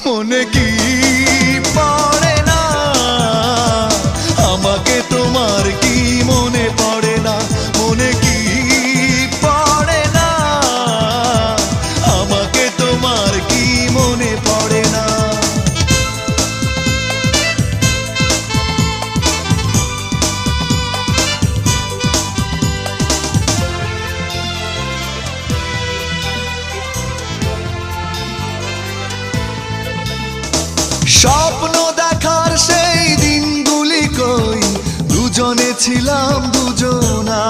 মনে কি পড়ে না আমাকে তোমার কি মনে পড়ে না মনে কি পড়ে না আমাকে তোমার কি মনে পড়ে না স্বপ্ন দেখার সেই দিনগুলি কই দুজনে ছিলাম দুজনা